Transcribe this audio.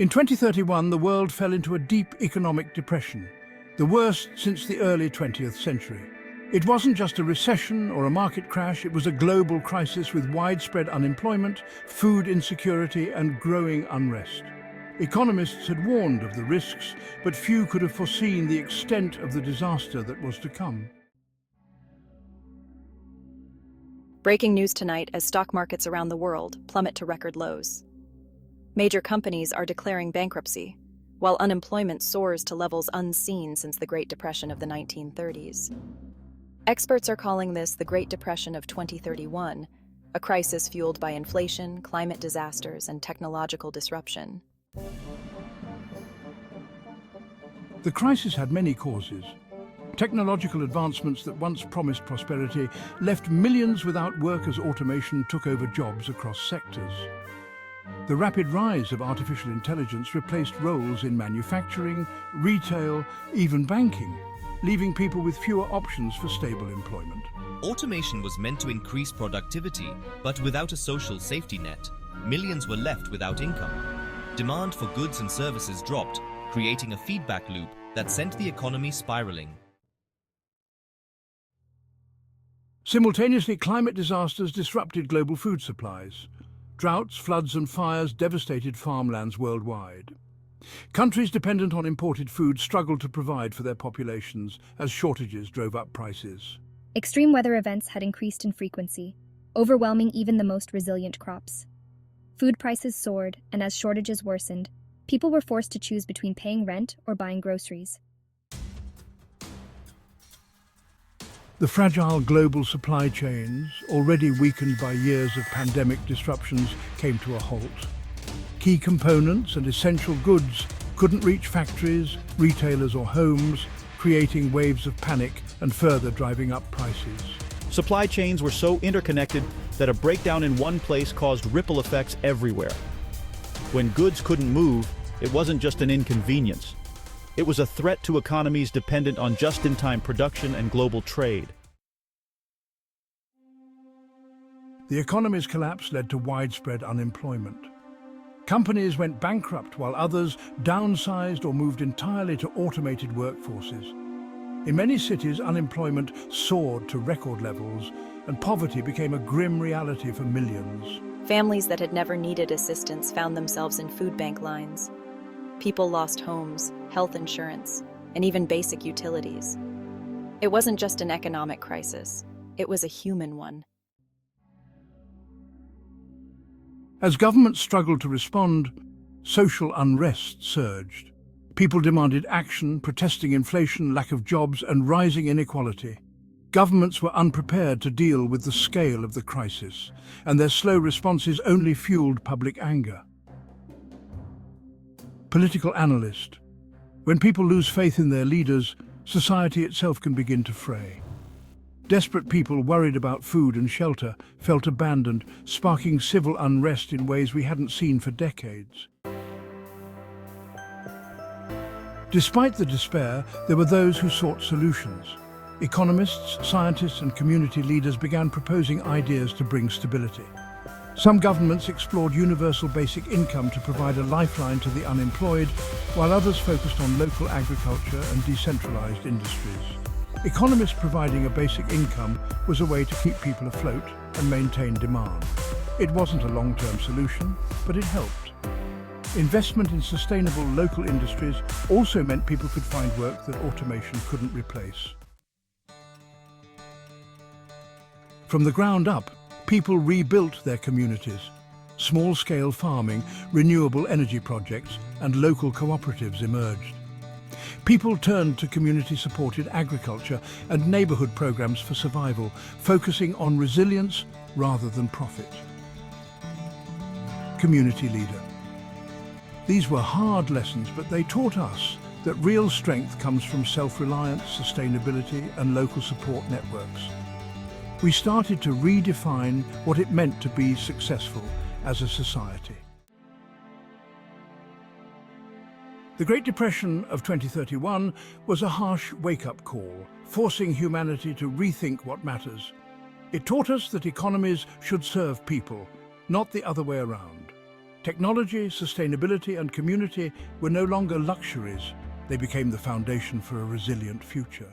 In 2031, the world fell into a deep economic depression, the worst since the early 20th century. It wasn't just a recession or a market crash, it was a global crisis with widespread unemployment, food insecurity, and growing unrest. Economists had warned of the risks, but few could have foreseen the extent of the disaster that was to come. Breaking news tonight as stock markets around the world plummet to record lows. Major companies are declaring bankruptcy, while unemployment soars to levels unseen since the Great Depression of the 1930s. Experts are calling this the Great Depression of 2031, a crisis fueled by inflation, climate disasters, and technological disruption. The crisis had many causes. Technological advancements that once promised prosperity left millions without work as automation took over jobs across sectors. The rapid rise of artificial intelligence replaced roles in manufacturing, retail, even banking, leaving people with fewer options for stable employment. Automation was meant to increase productivity, but without a social safety net, millions were left without income. Demand for goods and services dropped, creating a feedback loop that sent the economy spiraling. Simultaneously, climate disasters disrupted global food supplies. Droughts, floods and fires devastated farmlands worldwide. Countries dependent on imported food struggled to provide for their populations as shortages drove up prices. Extreme weather events had increased in frequency, overwhelming even the most resilient crops. Food prices soared, and as shortages worsened, people were forced to choose between paying rent or buying groceries. The fragile global supply chains, already weakened by years of pandemic disruptions, came to a halt. Key components and essential goods couldn't reach factories, retailers or homes, creating waves of panic and further driving up prices. Supply chains were so interconnected that a breakdown in one place caused ripple effects everywhere. When goods couldn't move, it wasn't just an inconvenience. It was a threat to economies dependent on just-in-time production and global trade. The economy's collapse led to widespread unemployment. Companies went bankrupt while others downsized or moved entirely to automated workforces. In many cities, unemployment soared to record levels, and poverty became a grim reality for millions. Families that had never needed assistance found themselves in food bank lines. People lost homes, health insurance, and even basic utilities. It wasn't just an economic crisis, it was a human one. As governments struggled to respond, social unrest surged. People demanded action, protesting inflation, lack of jobs, and rising inequality. Governments were unprepared to deal with the scale of the crisis, and their slow responses only fueled public anger. Political analyst: when people lose faith in their leaders, society itself can begin to fray. Desperate people worried about food and shelter felt abandoned, sparking civil unrest in ways we hadn't seen for decades. Despite the despair, there were those who sought solutions. Economists, scientists, and community leaders began proposing ideas to bring stability. Some governments explored universal basic income to provide a lifeline to the unemployed, while others focused on local agriculture and decentralized industries. Economists providing a basic income was a way to keep people afloat and maintain demand. It wasn't a long-term solution, but it helped. Investment in sustainable local industries also meant people could find work that automation couldn't replace. From the ground up, people rebuilt their communities. Small-scale farming, renewable energy projects, and local cooperatives emerged. People turned to community-supported agriculture and neighborhood programs for survival, focusing on resilience rather than profit. Community leader. These were hard lessons, but they taught us that real strength comes from self-reliance, sustainability, and local support networks. We started to redefine what it meant to be successful as a society. The Great Depression of 2031 was a harsh wake-up call, forcing humanity to rethink what matters. It taught us that economies should serve people, not the other way around. Technology, sustainability, and community were no longer luxuries. They became the foundation for a resilient future.